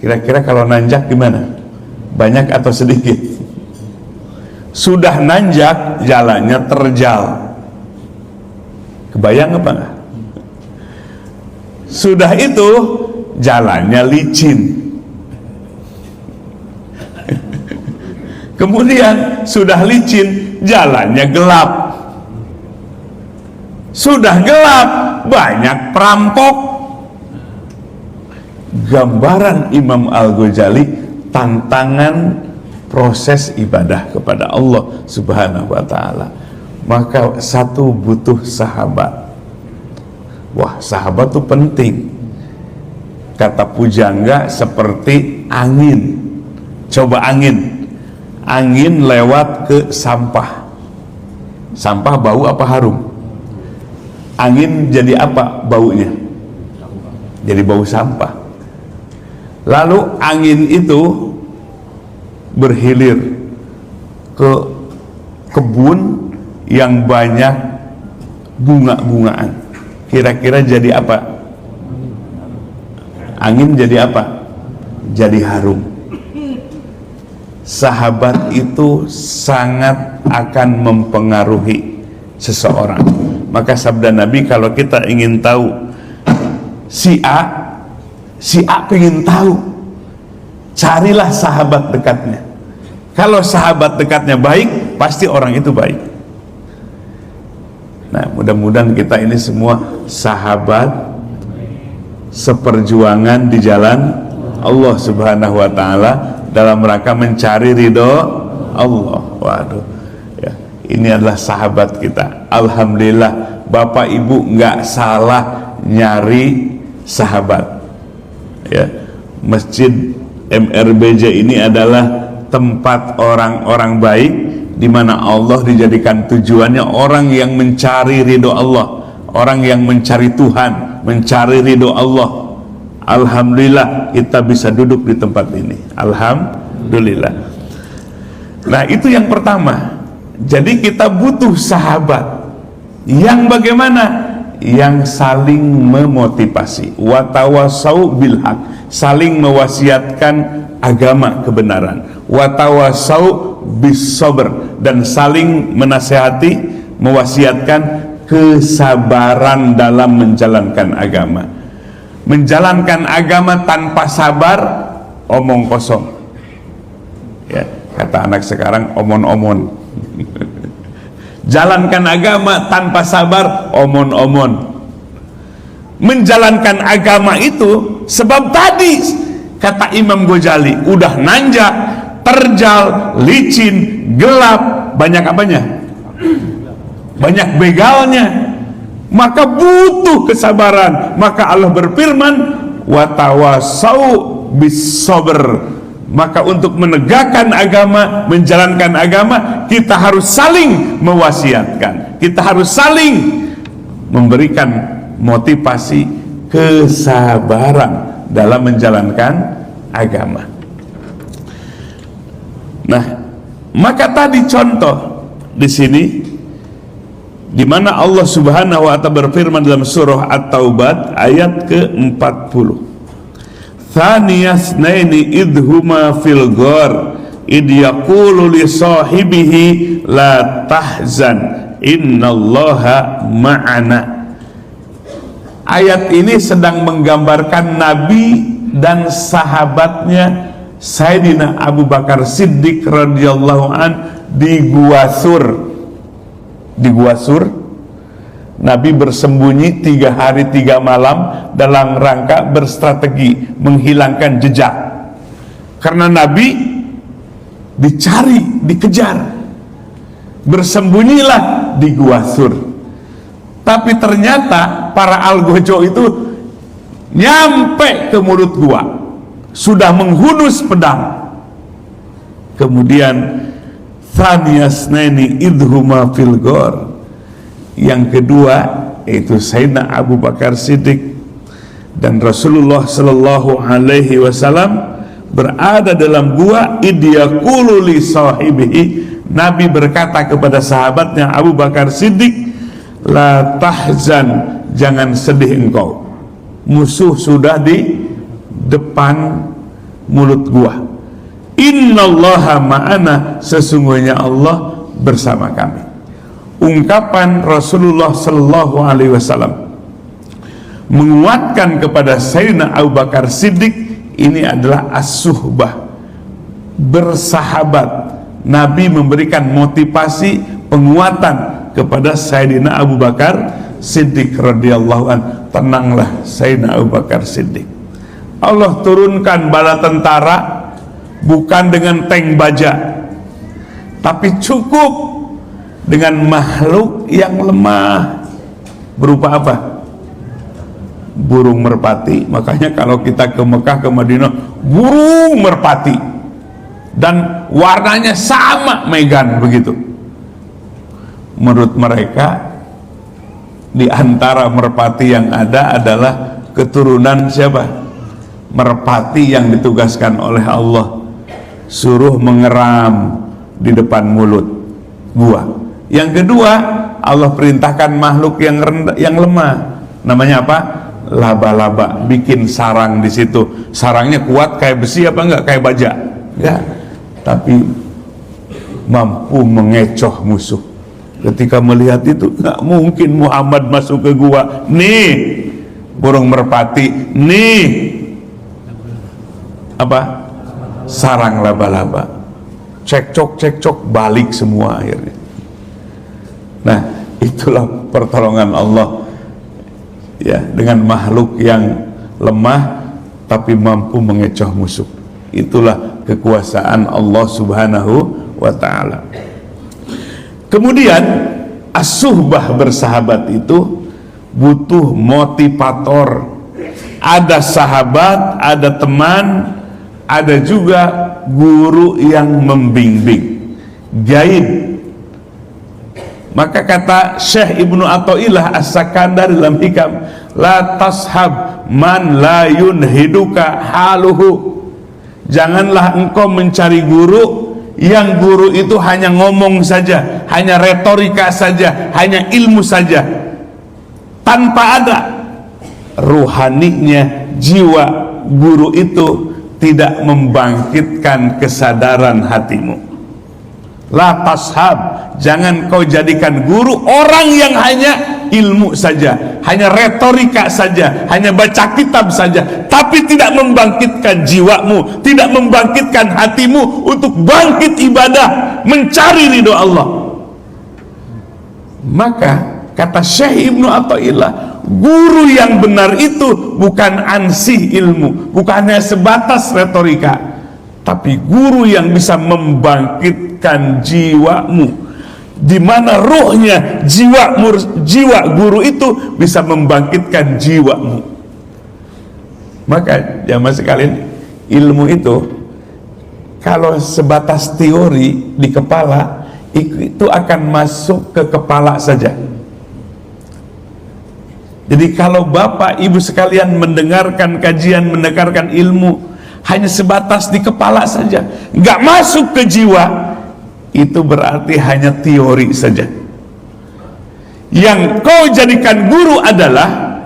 Kira-kira kalau nanjak gimana? Banyak atau sedikit? Sudah nanjak, jalannya terjal. Kebayang apa enggak? Sudah itu jalannya licin. Kemudian sudah licin, jalannya gelap. Sudah gelap, banyak perampok. Gambaran Imam Al-Ghazali tantangan proses ibadah kepada Allah Subhanahu wa ta'ala. Maka satu, butuh sahabat. Wah, sahabat itu penting. Kata pujangga seperti angin. Coba angin lewat ke sampah. Sampah bau apa harum? Angin jadi apa baunya? Jadi bau sampah. Lalu angin itu berhilir ke kebun yang banyak bunga-bungaan. Kira-kira jadi apa? Angin jadi apa? Jadi harum. Sahabat itu sangat akan mempengaruhi seseorang. Maka sabda Nabi, kalau kita ingin tahu si A pengen tahu, carilah sahabat dekatnya. Kalau sahabat dekatnya baik, pasti orang itu baik. Nah, mudah-mudahan kita ini semua sahabat seperjuangan di jalan Allah Subhanahu wa ta'ala dalam rangka mencari ridho Allah. Waduh, ya, ini adalah sahabat kita. Alhamdulillah, Bapak Ibu nggak salah nyari sahabat. Ya, Masjid MRBJ ini adalah tempat orang-orang baik, di mana Allah dijadikan tujuannya orang yang mencari ridho Allah, orang yang mencari Tuhan, mencari ridho Allah. Alhamdulillah kita bisa duduk di tempat ini. Alhamdulillah. Nah, itu yang pertama. Jadi kita butuh sahabat yang bagaimana? Yang saling memotivasi, watawasau bil haq, saling mewasiatkan agama kebenaran, watawasau bis sabr, dan saling menasihati, mewasiatkan kesabaran dalam menjalankan agama. Menjalankan agama tanpa sabar, omong kosong. Ya, kata anak sekarang, omon-omon. Jalankan agama tanpa sabar, omon-omon. Menjalankan agama itu sebab tadi kata Imam Ghazali, udah nanjak, terjal, licin, gelap, banyak apanya? Banyak begalnya. Maka butuh kesabaran. Maka Allah berfirman, watawasau bis sabr. Maka untuk menegakkan agama, menjalankan agama, kita harus saling mewasiatkan, kita harus saling memberikan motivasi kesabaran dalam menjalankan agama. Nah, maka tadi contoh di sini di mana Allah Subhanahu wa ta'ala berfirman dalam surah At-Taubah ayat ke-40. Thaniyasnaini idhuma fil ghar id yaqulu li sahibihi la tahzan innallaha ma'ana. Ayat ini sedang menggambarkan Nabi dan sahabatnya Sayyidina Abu Bakar Siddiq radhiyallahu an di Gua Sur. Di Gua Sur Nabi bersembunyi 3 hari 3 malam dalam rangka berstrategi menghilangkan jejak, karena Nabi dicari, dikejar. Bersembunyilah di Gua Sur. Tapi ternyata para algojo itu nyampe ke mulut gua, sudah menghunus pedang. Kemudian thaniyasnaini idhuma fil ghar. Yang kedua yaitu Sayyidina Abu Bakar Siddiq dan Rasulullah sallallahu alaihi wasallam berada dalam gua, idyaqulu li sahibihi. Nabi berkata kepada sahabatnya Abu Bakar Siddiq, la tahzan, jangan sedih engkau. Musuh sudah di depan mulut gua. Innallaha ma'ana, sesungguhnya Allah bersama kami. Ungkapan Rasulullah sallallahu alaihi wasallam menguatkan kepada Sayyidina Abu Bakar Siddiq, ini adalah as-suhbah, bersahabat. Nabi memberikan motivasi penguatan kepada Sayyidina Abu Bakar Siddiq radhiyallahu an. Tenanglah Sayyidina Abu Bakar Siddiq. Allah turunkan bala tentara bukan dengan tank baja, tapi cukup dengan makhluk yang lemah. Berupa apa? Burung merpati. Makanya kalau kita ke Mekah, ke Madinah, burung merpati, dan warnanya sama Megan begitu. Menurut mereka, di antara merpati yang ada adalah keturunan siapa? Merpati yang ditugaskan oleh Allah, suruh mengeram di depan mulut gua. Yang kedua, Allah perintahkan makhluk yang rendah, yang lemah, namanya apa? Laba-laba, bikin sarang di situ. Sarangnya kuat kayak besi apa enggak? Kayak baja? Enggak. Tapi mampu mengecoh musuh. Ketika melihat itu, nggak mungkin Muhammad masuk ke gua. Nih burung merpati, nih apa? Sarang laba-laba. Cekcok balik semua akhirnya. Nah, itulah pertolongan Allah ya, dengan makhluk yang lemah tapi mampu mengecoh musuh. Itulah kekuasaan Allah Subhanahu wa ta'ala. Kemudian as-suhbah, bersahabat itu butuh motivator. Ada sahabat, ada teman, ada juga guru yang membimbing, guide. Maka kata Syekh Ibnu Athaillah As-Sakandari dalam Hikam, la tashab man la yunhiduka haluhu. Janganlah engkau mencari guru yang guru itu hanya ngomong saja, hanya retorika saja, hanya ilmu saja, tanpa ada ruhaninya. Jiwa guru itu tidak membangkitkan kesadaran hatimu. La tashab, jangan kau jadikan guru orang yang hanya ilmu saja, hanya retorika saja, hanya baca kitab saja, tapi tidak membangkitkan jiwamu, tidak membangkitkan hatimu untuk bangkit ibadah, mencari ridho Allah. Maka kata Syekh Ibnu Athaillah, guru yang benar itu bukan ansih ilmu, bukan hanya sebatas retorika, tapi guru yang bisa membangkitkan jiwamu, di mana ruhnya jiwa guru itu bisa membangkitkan jiwamu. Maka jamaah sekalian, ilmu itu kalau sebatas teori di kepala, itu akan masuk ke kepala saja. Jadi kalau Bapak Ibu sekalian mendengarkan kajian, mendengarkan ilmu hanya sebatas di kepala saja, nggak masuk ke jiwa, itu berarti hanya teori saja. Yang kau jadikan guru adalah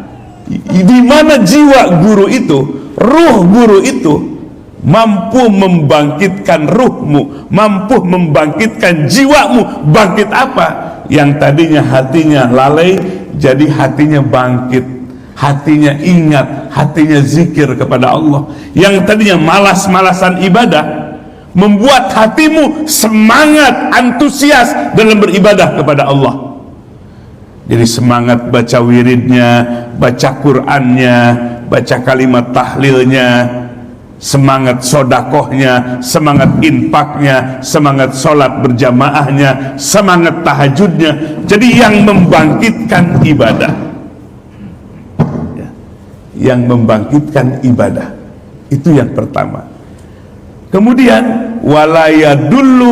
di mana jiwa guru itu, ruh guru itu mampu membangkitkan ruhmu, mampu membangkitkan jiwamu. Bangkit apa? Yang tadinya hatinya lalai, jadi hatinya bangkit, hatinya ingat, hatinya zikir kepada Allah. Yang tadinya malas-malasan ibadah, membuat hatimu semangat, antusias dalam beribadah kepada Allah. Jadi semangat baca wiridnya, baca Qur'annya, baca kalimat tahlilnya, semangat sodakohnya, semangat infaknya, semangat sholat berjamaahnya, semangat tahajudnya. Jadi yang membangkitkan ibadah, yang membangkitkan ibadah, itu yang pertama. Kemudian walayadullu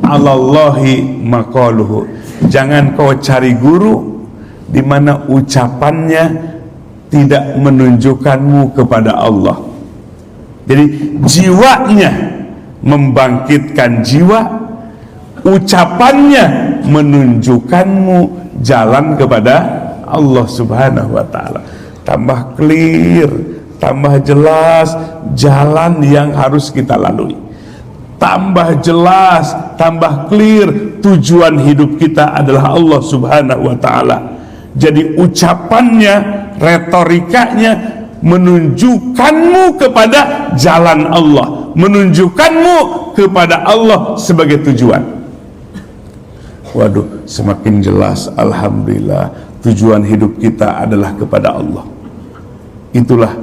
alallahi maqaluhu, jangan kau cari guru di mana ucapannya tidak menunjukkanmu kepada Allah. Jadi jiwanya membangkitkan jiwa, ucapannya menunjukkanmu jalan kepada Allah Subhanahu wa ta'ala. Tambah clear, tambah jelas jalan yang harus kita lalui, tambah jelas, tambah clear tujuan hidup kita adalah Allah Subhanahu wa ta'ala. Jadi ucapannya, retorikanya menunjukkanmu kepada jalan Allah, menunjukkanmu kepada Allah sebagai tujuan. Waduh, semakin jelas, alhamdulillah, tujuan hidup kita adalah kepada Allah. Itulah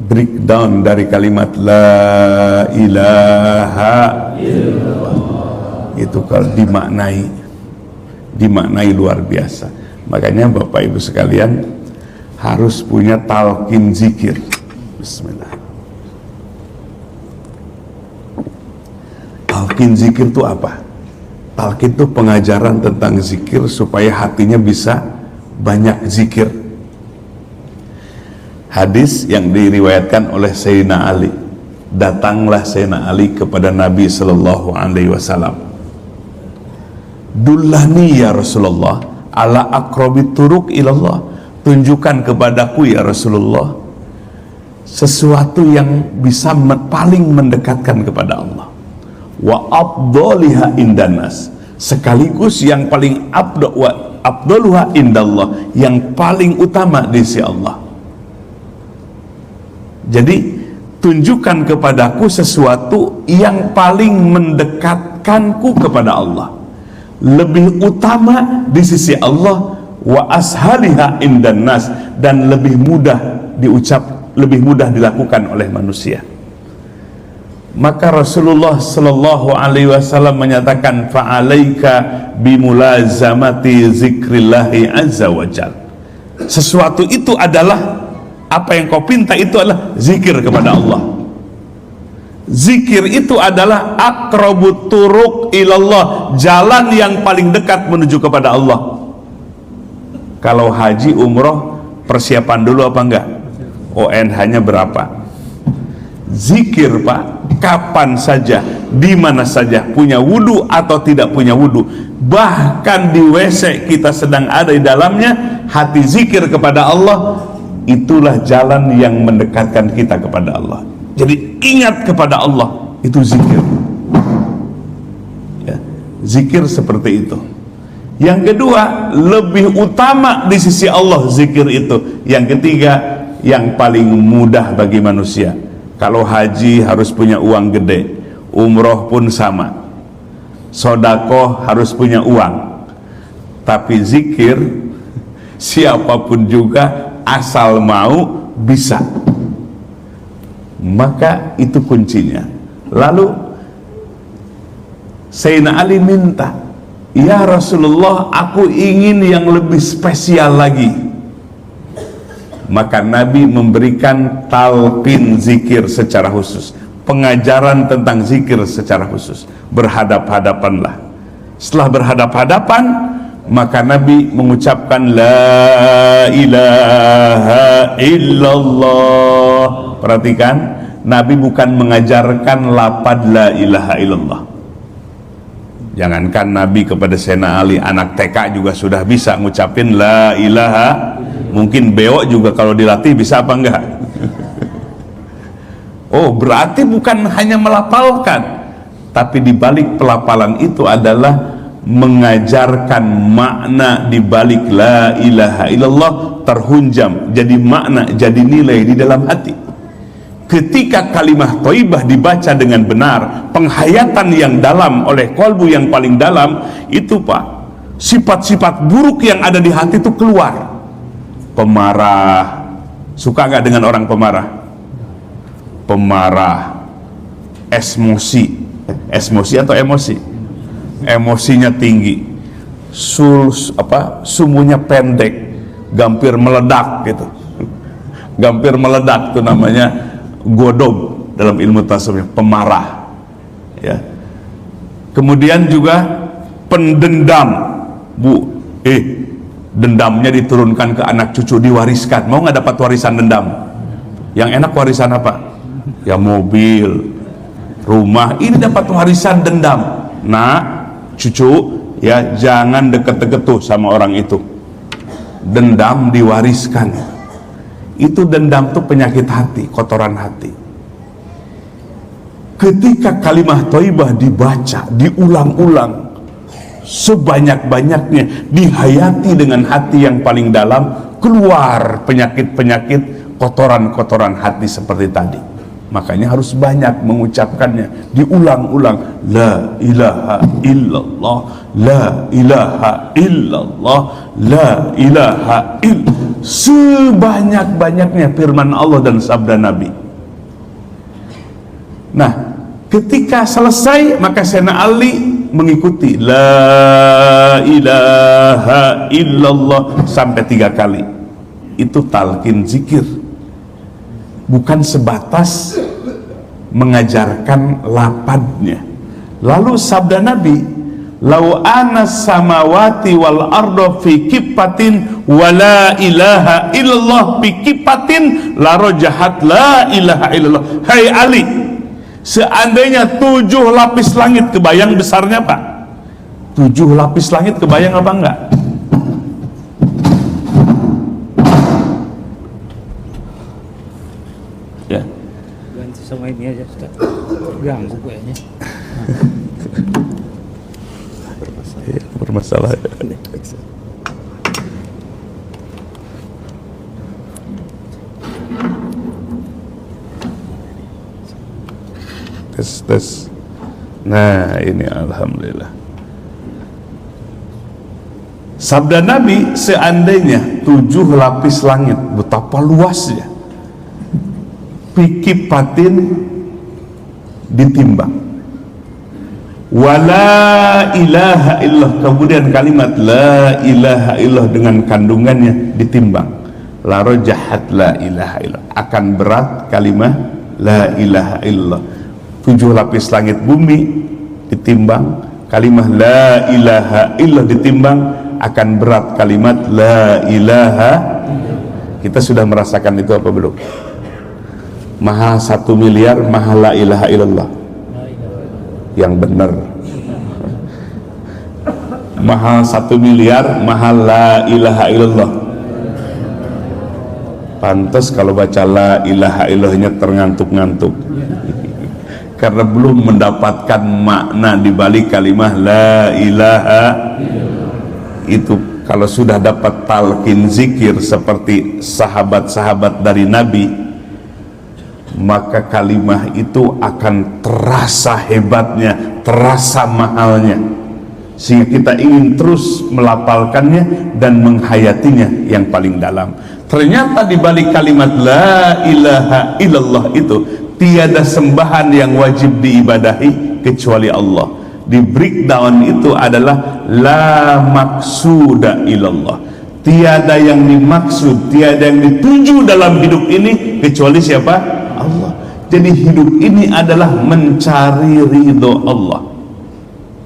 breakdown dari kalimat la ilaha illallah. Itu kalau dimaknai luar biasa. Makanya Bapak Ibu sekalian harus punya talqin zikir. Bismillah. Talqin zikir itu apa? Talqin itu pengajaran tentang zikir supaya hatinya bisa banyak zikir. Hadis yang diriwayatkan oleh Sayyidina Ali. Datanglah Sayyidina Ali kepada Nabi sallallahu alaihi wasallam. Dullani ya Rasulullah ala aqrabit turuq ilallah. Tunjukkan kepadaku ya Rasulullah sesuatu yang bisa paling mendekatkan kepada Allah. Wa afdhaliha indanas, sekaligus yang paling afdaluha indallah, yang paling utama di sisi Allah. Jadi tunjukkan kepadaku sesuatu yang paling mendekatkanku kepada Allah, lebih utama di sisi Allah, wa ashaliha indannas, dan lebih mudah lebih mudah dilakukan oleh manusia. Maka Rasulullah sallallahu alaihi wasallam menyatakan, fa'alaika bimulazamati zikrillahi azza wajal. Sesuatu itu adalah, apa yang kau pinta itu adalah zikir kepada Allah. Zikir itu adalah aqrabut turuq ilallah, jalan yang paling dekat menuju kepada Allah. Kalau haji umroh persiapan dulu apa enggak? ONH-nya berapa? Zikir Pak, kapan saja, di mana saja, punya wudu atau tidak punya wudu, bahkan di WC kita sedang ada di dalamnya, hati zikir kepada Allah. Itulah jalan yang mendekatkan kita kepada Allah. Jadi ingat kepada Allah, itu zikir ya, zikir seperti itu. Yang kedua, lebih utama di sisi Allah zikir itu. Yang ketiga, yang paling mudah bagi manusia. Kalau haji harus punya uang gede, umroh pun sama, sodakoh harus punya uang. Tapi zikir siapapun juga asal mau bisa. Maka itu kuncinya. Lalu Sayyidina Ali minta, ya Rasulullah, aku ingin yang lebih spesial lagi. Maka Nabi memberikan talqin zikir secara khusus, pengajaran tentang zikir secara khusus. Berhadap-hadapanlah. Setelah berhadap-hadapan, maka Nabi mengucapkan la ilaha illallah. Perhatikan, Nabi bukan mengajarkan lapad la ilaha illallah. Jangankan Nabi kepada Sayyidina Ali, anak TK juga sudah bisa ngucapin la ilaha. Mungkin beo juga kalau dilatih bisa apa enggak? Oh, berarti bukan hanya melafalkan, tapi di balik pelafalan itu adalah mengajarkan makna di balik la ilaha illallah terhunjam jadi makna, jadi nilai di dalam hati. Ketika kalimah thayyibah dibaca dengan benar, penghayatan yang dalam oleh qalbu yang paling dalam itu Pak, sifat-sifat buruk yang ada di hati itu keluar. Pemarah, suka nggak dengan orang pemarah? Pemarah, emosi atau emosi? Emosinya tinggi, sumunya pendek, gampir meledak gitu. Gampir meledak itu namanya godob dalam ilmu tasawuf, pemarah. Ya. Kemudian juga pendendam, dendamnya diturunkan ke anak cucu, diwariskan. Mau nggak dapat warisan dendam? Yang enak warisan apa? Ya mobil, rumah. Ini dapat warisan dendam. Nah, cucu, ya jangan deket-deket tuh sama orang itu. Dendam diwariskan. Itu dendam tuh penyakit hati, kotoran hati. Ketika kalimah thayyibah dibaca, diulang-ulang sebanyak-banyaknya, dihayati dengan hati yang paling dalam, keluar penyakit-penyakit, kotoran-kotoran hati seperti tadi. Makanya harus banyak mengucapkannya, diulang-ulang. La ilaha illallah, la ilaha illallah, la ilaha illallah. Sebanyak-banyaknya firman Allah dan sabda Nabi. Nah, ketika selesai maka Sayyidina Ali mengikuti la ilaha illallah sampai 3 kali. Itu talqin zikir, bukan sebatas mengajarkan lapadnya. Lalu sabda Nabi, lau anas samawati wal ardo fi kipatin wa la ilaha illallah fi kipatin la rojahat la ilaha illallah. Hai Ali, seandainya 7 lapis langit, kebayang besarnya Pak? 7 lapis langit kebayang apa enggak? Ya. Ganti sama ini aja, Ustaz. Ganggu kayaknya. Bermasalah. Tes. Nah, ini alhamdulillah. Sabda Nabi, seandainya 7 lapis langit, betapa luasnya, pikipatin ditimbang, wala ilaha illallah, kemudian kalimat la ilaha illallah dengan kandungannya ditimbang, la rojahat la ilaha illallah, akan berat kalimat la ilaha illallah. 7 lapis langit bumi ditimbang, kalimat la ilaha illallah ditimbang, akan berat kalimat la ilaha. Kita sudah merasakan itu apa belum? Mahal 1 miliar, mahal la ilaha illallah yang benar. Mahal 1 miliar, mahal la ilaha illallah. Pantas kalau baca la ilaha illallahnya terngantuk-ngantuk karena belum mendapatkan makna di balik kalimat la ilaha. Itu kalau sudah dapat talqin zikir seperti sahabat-sahabat dari Nabi, maka kalimah itu akan terasa hebatnya, terasa mahalnya, sehingga kita ingin terus melafalkannya dan menghayatinya yang paling dalam. Ternyata di balik kalimat la ilaha illallah itu tiada sembahan yang wajib diibadahi kecuali Allah. Di breakdown itu adalah la maksuda illallah, tiada yang dimaksud, tiada yang dituju dalam hidup ini kecuali siapa? Allah. Jadi hidup ini adalah mencari ridho Allah,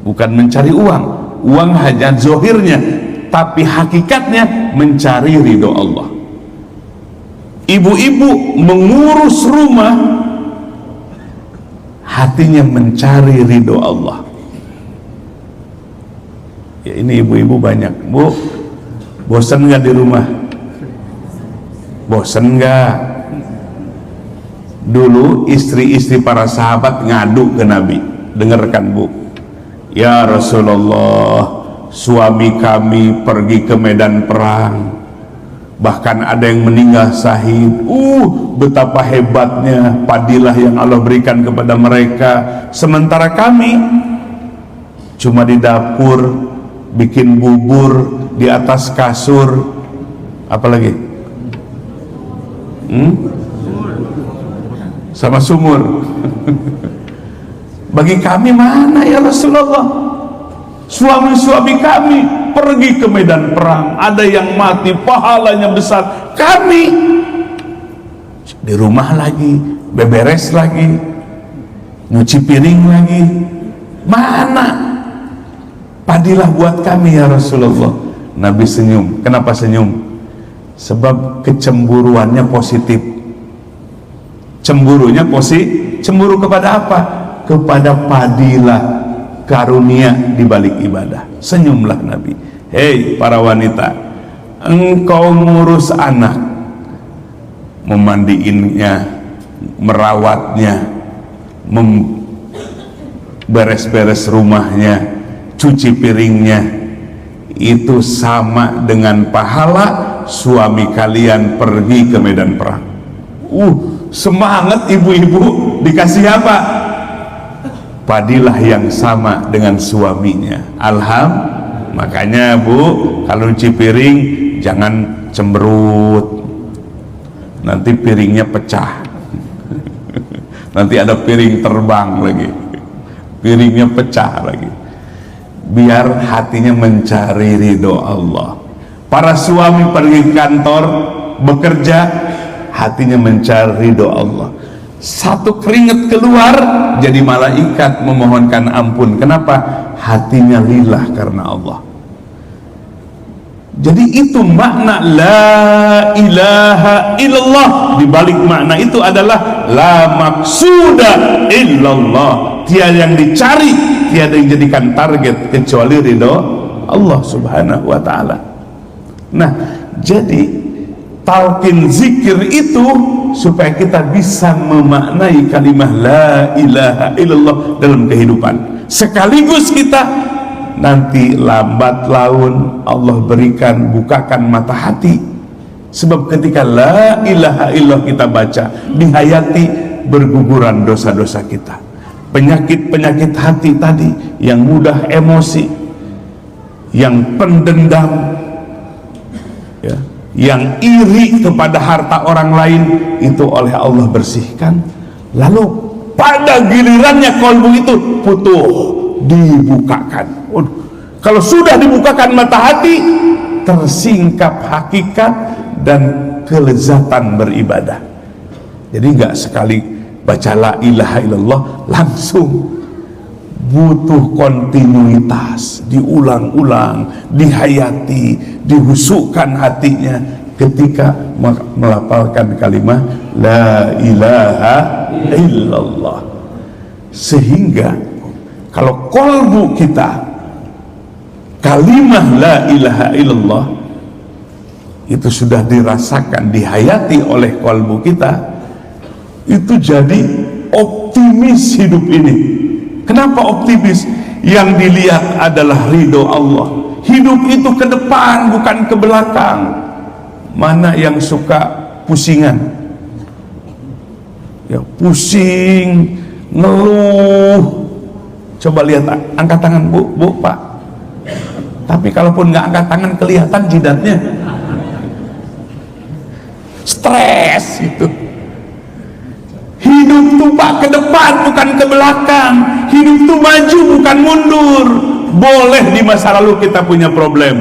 bukan mencari uang. Uang hanya zohirnya, tapi hakikatnya mencari ridho Allah. Ibu-ibu mengurus rumah, hatinya mencari ridho Allah. Ya, ini ibu-ibu banyak. Bu, bosan nggak di rumah? Bosan nggak? Dulu istri-istri para sahabat ngadu ke Nabi. Dengarkan Bu, ya Rasulullah, suami kami pergi ke medan perang, bahkan ada yang meninggal syahid. Betapa hebatnya padilah yang Allah berikan kepada mereka, sementara kami cuma di dapur bikin bubur di atas kasur, apalagi sama sumur. Bagi kami mana ya Rasulullah? Suami-suami kami pergi ke medan perang, ada yang mati pahalanya besar, kami di rumah lagi, beberes lagi, nyuci piring lagi. Mana padilah buat kami ya Rasulullah? Nabi senyum. Kenapa senyum? Sebab kecemburuannya positif. Cemburunya positif. Cemburu kepada apa? Kepada padilah karunia di balik ibadah. Senyumlah Nabi. Hei para wanita, engkau ngurus anak, memandiinnya, merawatnya, beres-beres rumahnya, cuci piringnya, itu sama dengan pahala suami kalian pergi ke medan perang. Semangat ibu-ibu, dikasih apa? Padilah yang sama dengan suaminya. Makanya Bu, kalau cuci piring jangan cemberut, nanti piringnya pecah. Nanti ada piring terbang lagi, piringnya pecah lagi. Biar hatinya mencari ridho Allah. Para suami pergi kantor bekerja, hatinya mencari ridho Allah. Satu keringat keluar jadi malaikat memohonkan ampun. Kenapa? Hatinya lillah karena Allah. Jadi itu makna la ilaha illallah. Di balik makna itu adalah la maksuda illallah. Tiada yang dicari, tiada yang jadikan target kecuali ridho Allah subhanahu wa ta'ala. Nah, jadi talqin zikir itu supaya kita bisa memaknai kalimah la ilaha illallah dalam kehidupan. Sekaligus kita nanti lambat laun Allah berikan, bukakan mata hati. Sebab ketika la ilaha illallah kita baca, dihayati, berguguran dosa-dosa kita. Penyakit-penyakit hati tadi yang mudah emosi, yang pendendam, ya, yang iri kepada harta orang lain, itu oleh Allah bersihkan. Lalu pada gilirannya kolbu itu putuh, dibukakan. Kalau sudah dibukakan mata hati, tersingkap hakikat dan kelezatan beribadah. Jadi nggak sekali baca la ilaha illallah langsung, butuh kontinuitas, diulang-ulang, dihayati, dihusukkan hatinya ketika melafalkan kalimat la ilaha illallah. Sehingga kalau kolbu kita kalimat la ilaha illallah itu sudah dirasakan, dihayati oleh kolbu kita, itu jadi optimis hidup ini. Kenapa optimis? Yang dilihat adalah ridho Allah. Hidup itu ke depan, bukan ke belakang. Mana yang suka pusingan? Ya, pusing, ngeluh. Coba lihat, angkat tangan Bu, Pak. Tapi kalaupun nggak angkat tangan, kelihatan jidatnya. Stres itu. Hidup tuh Pak ke depan, bukan ke belakang. Hidup tuh maju, bukan mundur. Boleh di masa lalu kita punya problem,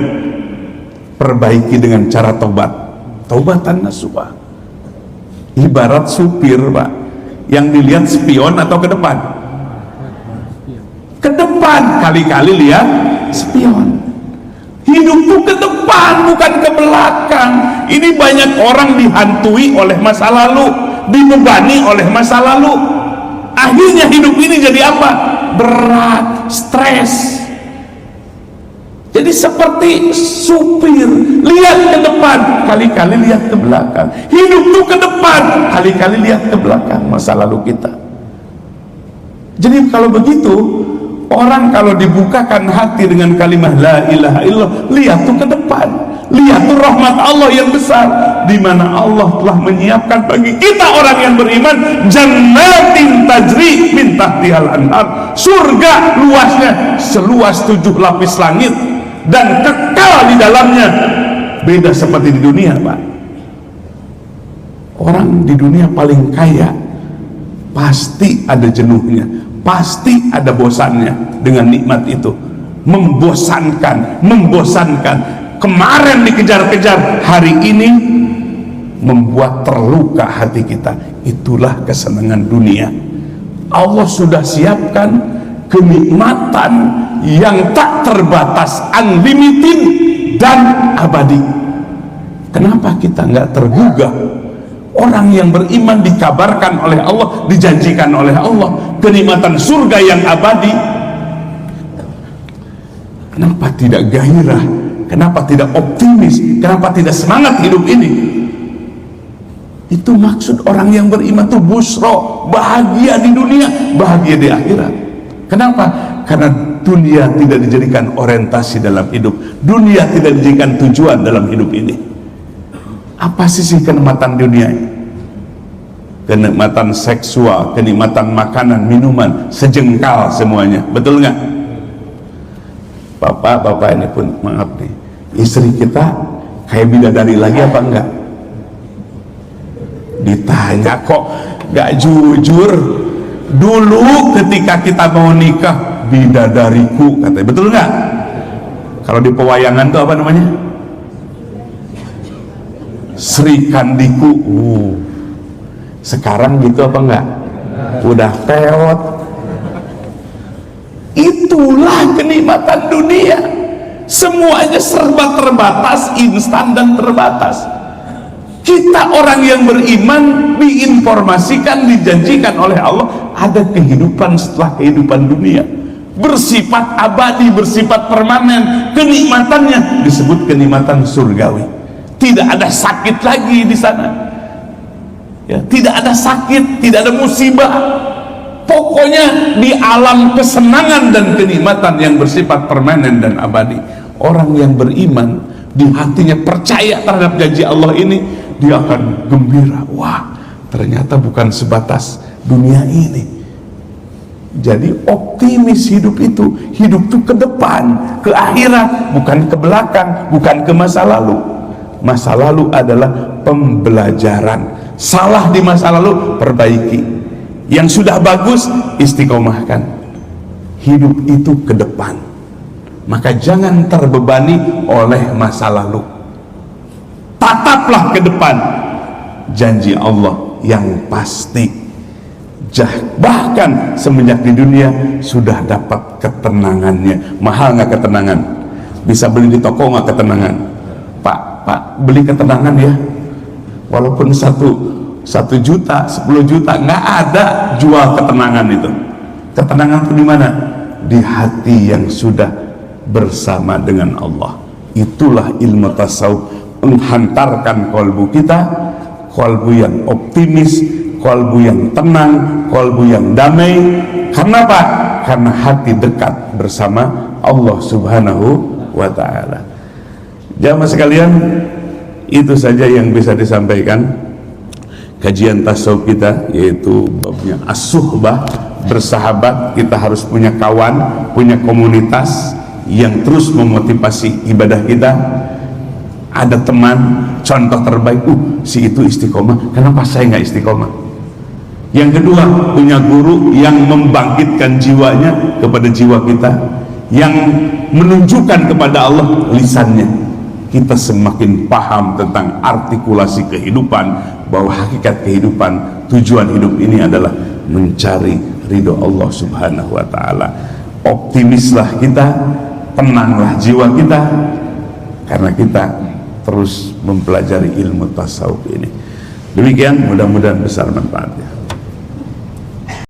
perbaiki dengan cara tobat. Taubatan nasuha. Ibarat supir Pak, yang dilihat spion atau ke depan? Ke depan, kali-kali lihat spion. Hidup tuh ke depan, bukan ke belakang. Ini banyak orang dihantui oleh masa lalu, dibebani oleh masa lalu. Akhirnya hidup ini jadi apa? Berat, stres. Jadi seperti supir, lihat ke depan, kali-kali lihat ke belakang. Hidup tuh ke depan, kali-kali lihat ke belakang masa lalu kita. Jadi kalau begitu, orang kalau dibukakan hati dengan kalimat la ilaha illallah, lihat tuh ke depan, lihat tuh rahmat Allah yang besar, di mana Allah telah menyiapkan bagi kita orang yang beriman jannatin tajri min tahtihal anhar, surga luasnya seluas 7 lapis langit dan kekal di dalamnya. Beda seperti di dunia Pak. Orang di dunia paling kaya pasti ada jenuhnya, pasti ada bosannya dengan nikmat itu. Membosankan. Kemarin dikejar-kejar, hari ini membuat terluka hati kita. Itulah kesenangan dunia. Allah sudah siapkan kenikmatan yang tak terbatas, unlimited dan abadi. Kenapa kita nggak tergugah? Orang yang beriman dikabarkan oleh Allah, dijanjikan oleh Allah kenikmatan surga yang abadi. Kenapa tidak gairah? Kenapa tidak optimis? Kenapa tidak semangat hidup ini? Itu maksud orang yang beriman tuh busro, bahagia di dunia, bahagia di akhirat. Kenapa? Karena dunia tidak dijadikan orientasi dalam hidup, dunia tidak dijadikan tujuan dalam hidup ini. Apa sih kenikmatan dunia ini? Kenikmatan seksual, kenikmatan makanan, minuman, sejengkal semuanya, betul nggak? Bapak ini pun maaf nih, istri kita kayak bidadari lagi apa enggak? Ditanya kok gak jujur. Dulu ketika kita mau nikah, bidadariku katanya, betul nggak? Kalau di pewayangan tuh apa namanya? Sri Kandiku. Sekarang gitu apa enggak? Udah peot. Itulah kenikmatan dunia, semuanya serba terbatas, instan dan terbatas. Kita orang yang beriman diinformasikan, dijanjikan oleh Allah ada kehidupan setelah kehidupan dunia, bersifat abadi, bersifat permanen. Kenikmatannya disebut kenikmatan surgawi. Tidak ada sakit lagi di sana, ya, tidak ada sakit, tidak ada musibah. Pokoknya di alam kesenangan dan kenikmatan yang bersifat permanen dan abadi. Orang yang beriman di hatinya percaya terhadap janji Allah ini, dia akan gembira. Wah, ternyata bukan sebatas dunia ini. Jadi optimis hidup itu ke depan, ke akhirat, bukan ke belakang, bukan ke masa lalu. Masa lalu adalah pembelajaran. Salah di masa lalu, perbaiki. Yang sudah bagus, istiqomahkan. Hidup itu ke depan, maka jangan terbebani oleh masa lalu. Tataplah ke depan janji Allah yang pasti. Bahkan semenjak di dunia sudah dapat ketenangannya. Mahal nggak ketenangan? Bisa beli di toko nggak ketenangan? Pak beli ketenangan ya, walaupun 1 juta, 10 juta, nggak ada jual ketenangan itu. Ketenangan itu di mana? Di hati yang sudah bersama dengan Allah. Itulah ilmu tasawuf, menghantarkan kalbu kita, kalbu yang optimis, kalbu yang tenang, kalbu yang damai. Karena apa? Karena hati dekat bersama Allah Subhanahu wa ta'ala. Jamaah sekalian, itu saja yang bisa disampaikan kajian tasawuf kita, yaitu babnya as-suhbah, bersahabat. Kita harus punya kawan, punya komunitas yang terus memotivasi ibadah kita. Ada teman, contoh terbaik, si itu istiqomah, kenapa saya nggak istiqomah? Yang kedua, punya guru yang membangkitkan jiwanya kepada jiwa kita, yang menunjukkan kepada Allah lisannya. Kita semakin paham tentang artikulasi kehidupan, bahwa hakikat kehidupan, tujuan hidup ini adalah mencari ridho Allah Subhanahu wa ta'ala. Optimislah kita, tenanglah jiwa kita, karena kita terus mempelajari ilmu tasawuf ini. Demikian, mudah-mudahan besar manfaatnya.